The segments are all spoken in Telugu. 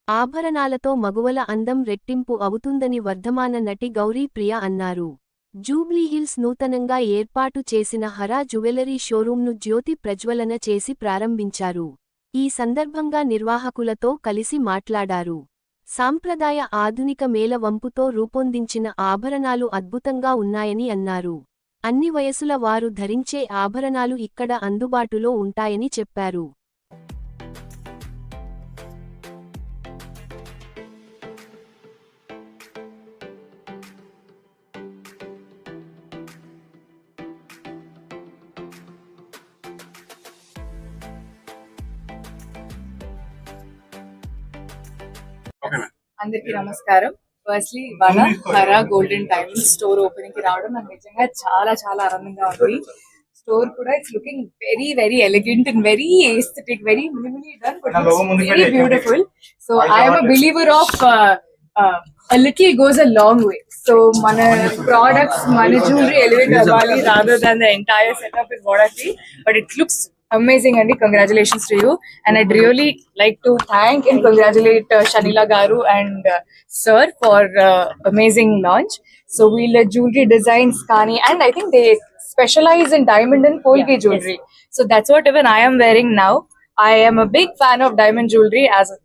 ఆభరణాలతో మగువల అందం రెట్టింపు అవుతుందని వర్ధమాన నటి గౌరీ ప్రియ అన్నారు. జూబ్లీహిల్స్ నూతనంగా ఏర్పాటు చేసిన హరా జ్యువెలరీ షోరూంను జ్యోతి ప్రజ్వలన చేసి ప్రారంభించారు. ఈ సందర్భంగా నిర్వాహకులతో కలిసి మాట్లాడారు. సాంప్రదాయ ఆధునిక మేళ వంపుతో రూపొందించిన ఆభరణాలు అద్భుతంగా ఉన్నాయని అన్నారు. అన్ని వయసుల వారు ధరించే ఆభరణాలు ఇక్కడ అందుబాటులో ఉంటాయని చెప్పారు. అందరికి నమస్కారం. ఫస్ట్లీ ఇవాళ హరా గోల్డెన్ డైమండ్ స్టోర్ ఓపెనింగ్ కి రావడం నాకు నిజంగా చాలా చాలా ఆనందంగా ఉంది. స్టోర్ కూడా it's looking very very elegant and very aesthetic, very minimally done but very beautiful. So I'm a believer of a little goes a long way. So మన products, మన jewelry elevate అవ్వాలి rather than the entire setup is what I feel. But it looks amazing, Andy. Congratulations to you. And I'd really like to thank and congratulate Shanila Garu and Sir for amazing launch. So we'll jewelry designs, Kani, and I think they specialize in diamond and polki jewelry. So that's what even I am wearing now. I am a big fan of diamond jewelry as of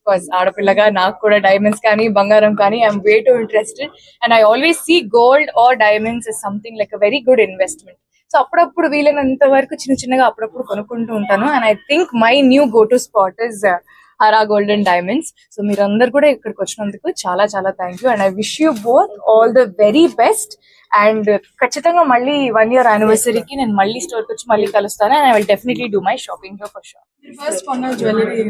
course ఆడపిల్లగా నాకు కూడా డైమండ్స్ కానీ బంగారం కానీ I'm way too interested and I always see gold or diamonds is something like a very good investment. So అప్పుడప్పుడు వీలైనంత వరకు చిన్న చిన్నగా అప్పుడప్పుడు కొనుక్కుంటూ ఉంటాను. And I think my new go to spot is Hara golden diamonds. So మీరందరూ కూడా ఇక్కడికి వచ్చినందుకు చాలా చాలా thank you and I wish you both all the very best. అండ్ ఖచ్చితంగా మళ్ళీ 1 year యానివర్సరీకి నేను మళ్ళీ స్టోర్కి వచ్చి మళ్ళీ కలుస్తాను and I will definitely do my shopping for sure. First కొన్న జ్యువెలరీ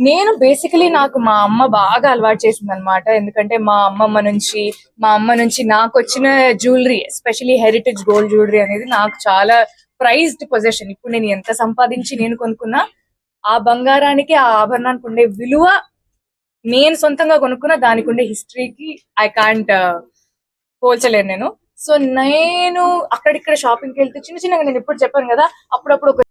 నేను బేసికలీ నాకు మా అమ్మ బాగా అలవాటు చేసింది అనమాట. ఎందుకంటే మా అమ్మ నుంచి నాకు వచ్చిన jewellery, especially heritage gold jewellery అనేది నాకు చాలా ప్రైజ్డ్ పొజిషన్. ఇప్పుడు నేను ఎంత సంపాదించి నేను కొనుక్కున్నా ఆ బంగారానికి, ఆ ఆభరణానికి ఉండే విలువ, నేను సొంతంగా కొనుక్కున్న దానికి ఉండే హిస్టరీకి ఐ కాంట్ పోల్చలేను నేను. సో నేను అక్కడిక్కడ షాపింగ్కి వెళ్తే చిన్న చిన్నగా నేను ఇప్పుడు చెప్పాను కదా, అప్పుడప్పుడు